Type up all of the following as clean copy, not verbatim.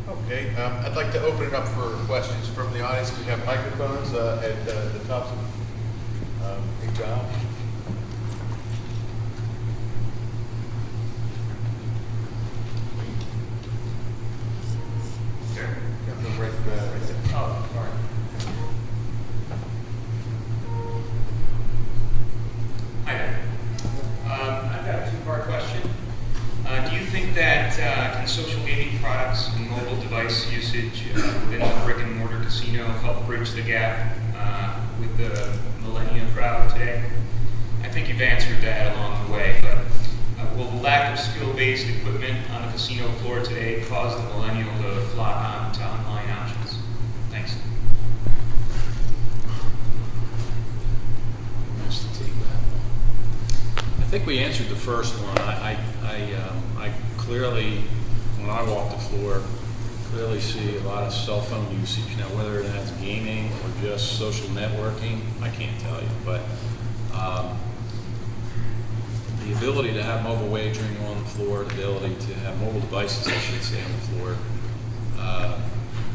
Okay, I'd like to open it up for questions from the audience. We have microphones at the tops of each aisle. Sure. Right there. Oh, sorry. Hi there. I've got a two-part question. Do you think that can social gaming products and mobile device usage within the brick-and-mortar casino help bridge the gap with the millennial crowd today? I think you've answered that along the way, but will the lack of skill-based equipment on the casino floor today cause the millennial to flock on to online options? Thanks. I think we answered the first one. I clearly, when I walk the floor, clearly see a lot of cell phone usage. Now, whether that's gaming or just social networking, I can't tell you. But the ability to have mobile wagering on the floor, the ability to have mobile devices, I should say, on the floor,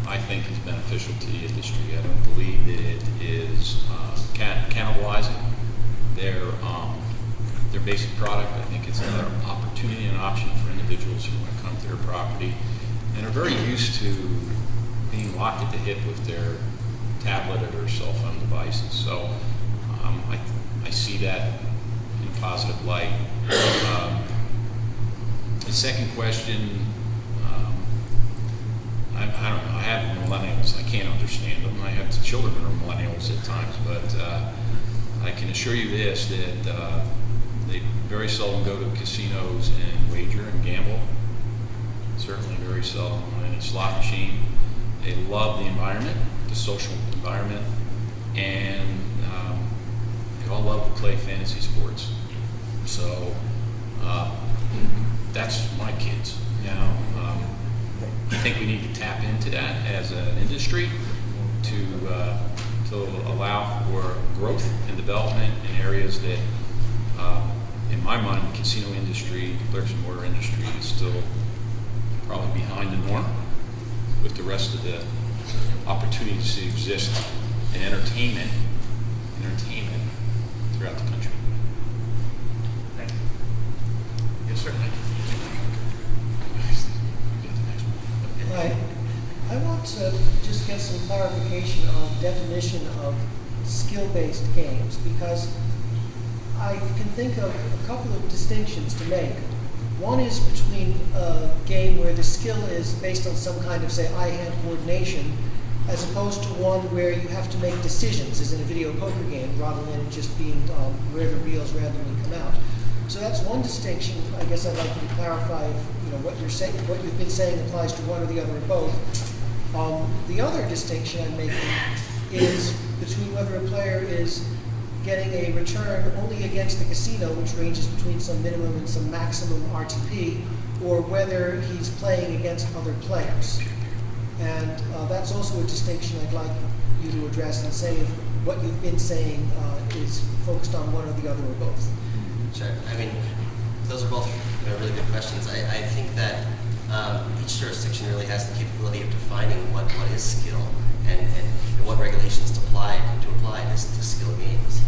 I think is beneficial to the industry. I don't believe that it is cannibalizing their basic product. I think it's another opportunity and option for individuals who want to come to their property and are very used to being locked at the hip with their tablet or their cell phone devices. So I see that in a positive light. The second question, I don't know. I have millennials. I can't understand them. I have children that are millennials at times, but I can assure you this, that they very seldom go to casinos and wager and gamble. Certainly very seldom on any slot machine. They love the environment, the social environment, and they all love to play fantasy sports. So that's my kids. Now, I think we need to tap into that as an industry to allow for growth and development in areas that, in my mind, the casino industry, the bricks and mortar industry, is still probably behind the norm with the rest of the opportunities that exist in entertainment throughout the country. Thank you. Yes, sir. Hi. I want to just get some clarification on the definition of skill-based games, because I can think of a couple of distinctions to make. One is between a game where the skill is based on some kind of, say, eye-hand coordination, as opposed to one where you have to make decisions, as in a video poker game, rather than it just being where the reels randomly come out. So that's one distinction. I guess I'd like you to clarify if what you're saying, what you've been saying applies to one or the other or both. The other distinction I'm making is between whether a player is getting a return only against the casino, which ranges between some minimum and some maximum RTP, or whether he's playing against other players. And that's also a distinction I'd like you to address and say if what you've been saying is focused on one or the other or both. Sure. I mean, those are both really good questions. I think that each jurisdiction really has the capability of defining what is skill and what regulations to apply to skill games.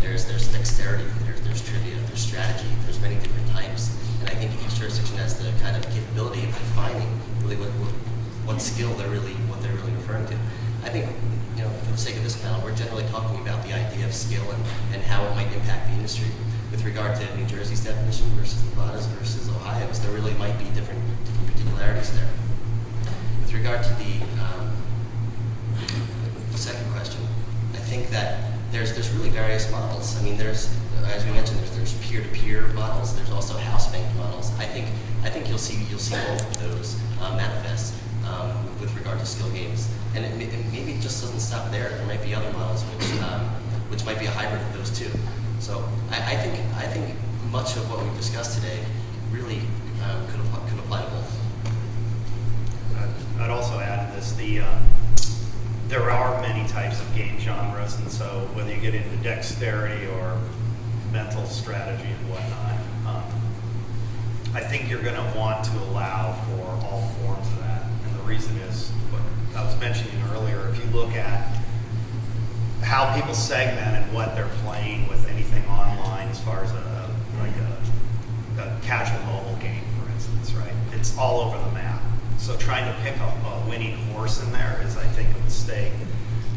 There's dexterity, there's trivia, there's strategy, there's many different types, and I think each jurisdiction has the kind of capability of defining really what skill they're really referring to. I think, for the sake of this panel, we're generally talking about the idea of skill and how it might impact the industry. With regard to New Jersey's definition versus Nevada's versus Ohio's, there really might be different particularities there. With regard to the second question, I think that there's really various models. I mean, there's, as we mentioned, there's peer-to-peer models. There's also house-banked models. I think you'll see both of those manifest with regard to skill games. And maybe it just doesn't stop there. There might be other models which might be a hybrid of those two. So I think much of what we've discussed today really could apply to both. I'd also add to this, there are many types of game genres, and so whether you get into dexterity or mental strategy and whatnot, I think you're going to want to allow for all forms of that. And the the reason is what I was mentioning earlier. If you look at how people segment and what they're playing with anything online, as far as a casual mobile game, for instance, right? It's all over the map. So trying to pick a winning horse in there is, I think, a mistake.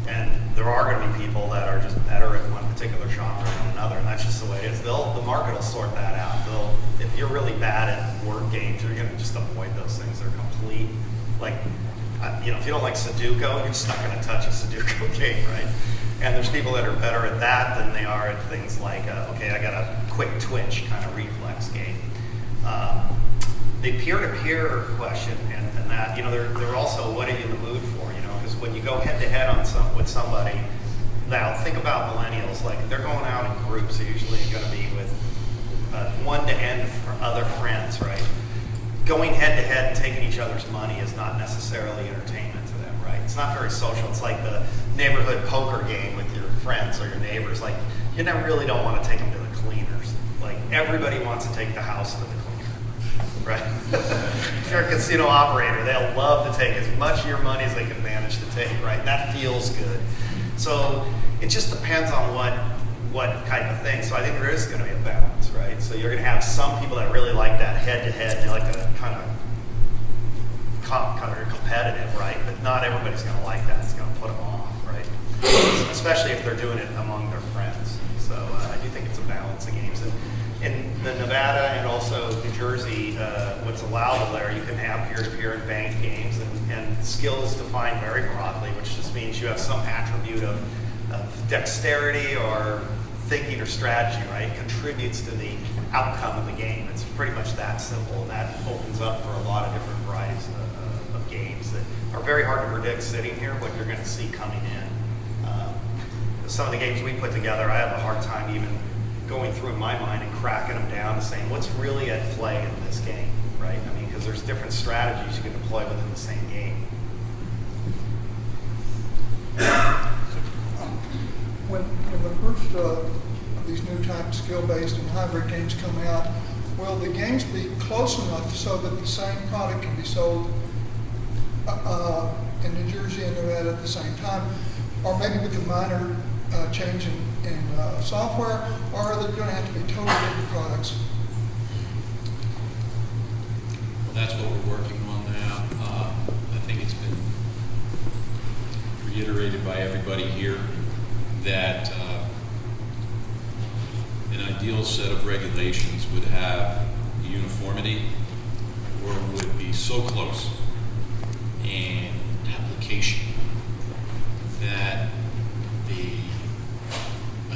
And there are going to be people that are just better at one particular genre than another, and that's just the way it is. The market will sort that out. If you're really bad at word games, you're going to just avoid those things. They're complete. Like, if you don't like Sudoku, you're just not going to touch a Sudoku game, right? And there's people that are better at that than they are at things like, okay, I got a quick twitch kind of reflex game. The peer-to-peer question and that, they're also, what are you in the mood for, because when you go head-to-head with somebody, now think about millennials, like they're going out in groups, they're usually going to be with one-to-end other friends, right? Going head-to-head and taking each other's money is not necessarily entertainment to them, right? It's not very social. It's like the neighborhood poker game with your friends or your neighbors. Like, you never really don't want to take them to the cleaners. Like, everybody wants to take the house to the cleaner, right? If you're a casino operator, they'll love to take as much of your money as they can manage to take, right? And that feels good. So it just depends on what kind of thing. So I think there is going to be a balance, right? So you're going to have some people that really like that head-to-head, they like that kind of competitive, right? But not everybody's going to like that. It's going to put them off, right? Especially if they're doing it among their friends. So I do think it's a balance of games. And in the Nevada and also New Jersey, what's allowable there, you can have peer-to-peer and banked games, and skill is defined very broadly, which just means you have some attribute of dexterity or thinking or strategy, right? It contributes to the outcome of the game. It's pretty much that simple, and that opens up for a lot of different varieties of games that are very hard to predict sitting here, what you're going to see coming in. Some of the games we put together, I have a hard time even going through in my mind and cracking them down and saying what's really at play in this game, right? I mean, because there's different strategies you can deploy within the same game. When the first of these new type skill-based and hybrid games come out, will the games be close enough so that the same product can be sold in New Jersey and Nevada at the same time, or maybe with a minor change in software, or are they going to have to be totally different products? Well, that's what we're working on now. I think it's been reiterated by everybody here that an ideal set of regulations would have uniformity, or would be so close in application that the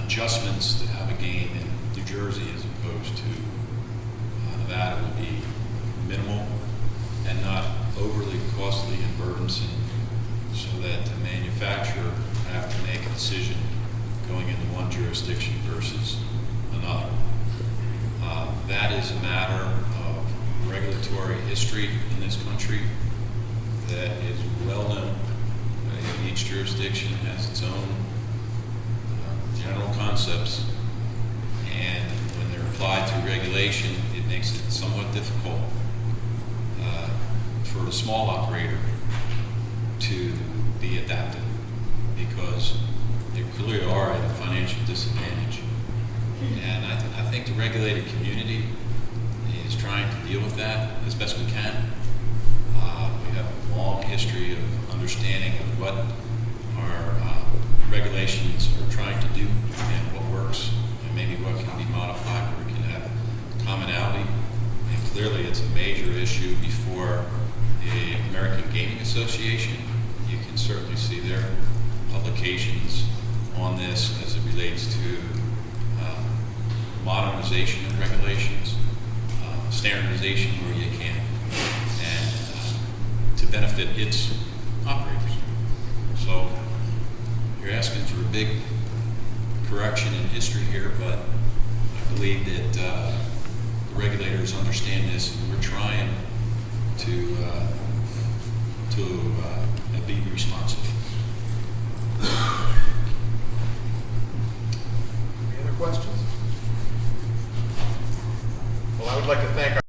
adjustments to have a game in New Jersey as opposed to Nevada would be minimal and not overly costly and burdensome, so that the manufacturer would have to make a decision going into one jurisdiction versus another. That is a matter of regulatory history in this country that is well known. Each jurisdiction has its own general concepts, and when they're applied through regulation, it makes it somewhat difficult for a small operator to be adaptive, because they clearly are at a financial disadvantage. And I think the regulated community is trying to deal with that as best we can. We have a long history of understanding of what our regulations are trying to do and what works, and maybe what can be modified where we can have commonality. And clearly it's a major issue before the American Gaming Association. You can certainly see their publications on this as it relates to modernization of regulations, standardization where you can, and to benefit its operators. So you're asking for a big correction in history here, but I believe that the regulators understand this, and we're trying to be responsive. Any other questions? Well, I would like to thank our